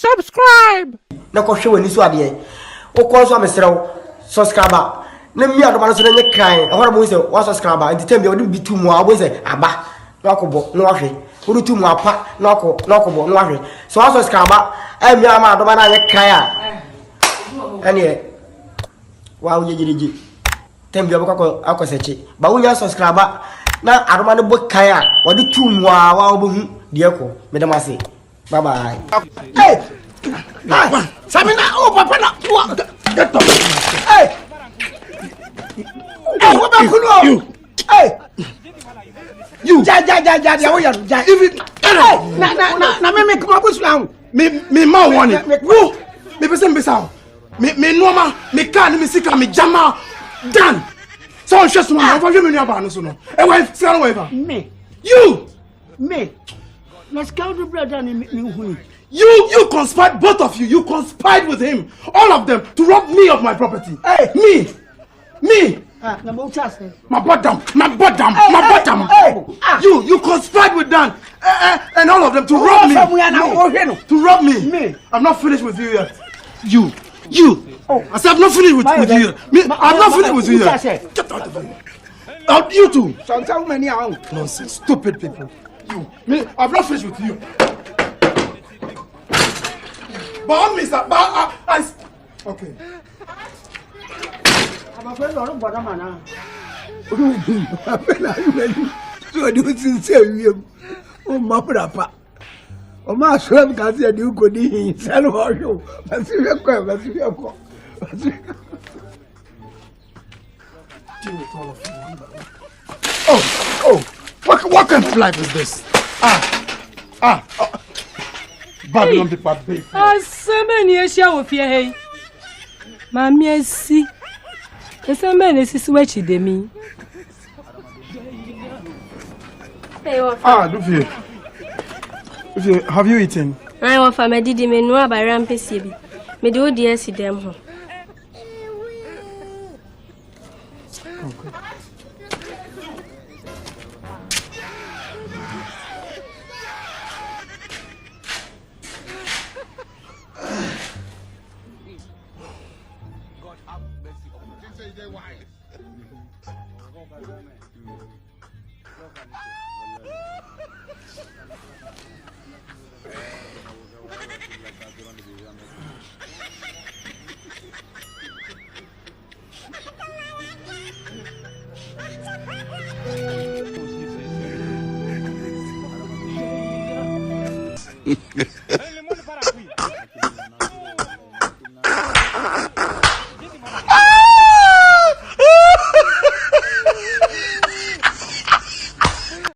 Subscribe. Na ko hwe wani so ade o ko so amesrew subscriber na mi adoma so na nye kan e hora mo se wa subscriber enti tembe o de bitu mu abo se aba na akobo na wahwe o tu mu apa na akobo na wahwe so wa subscriber e mi ama adoma na nye kan a ene wa wo yejiriji tembe o ko akosechi ba wo nya subscriber na adoma ne bo kan a o de tu mu a wa obo hu de ko me dem ase bye bye. Hey, Samina, oh, Papa, get up. Hey, hey, what about you? Hey, you, ja, even, hey, na, me come up with you. Me, ma want it. Who? Me person beside. Me normal, me can, me sick, me jama, done. So I'm just one. I'm going to be so no. Hey, wife, stand away, me. You, me. Let's count the brother and me. You conspired, both of you. You conspired with him, all of them, to rob me of my property. Hey, me. My bottom. You conspired with Dan and all of them to rob me. To rob me. I'm not finished with you yet. You. I said I'm not finished with you yet. I'm not finished with you yet. Get out of here. You two. Nonsense, stupid people. Me, I'm not finished with you. But Mr. Okay. I'm afraid of what I'm now. So I do sincerely. Oh, my papa. Oh, my son, can see a new good in San Jose. Oh. What kind of life is this? Babylon the baby. Seven years with your hay. Mammy, see. It's a man is sweaty de me. Do you have you eaten? I want for my diddy me no by rampesibi. Me do dear see them.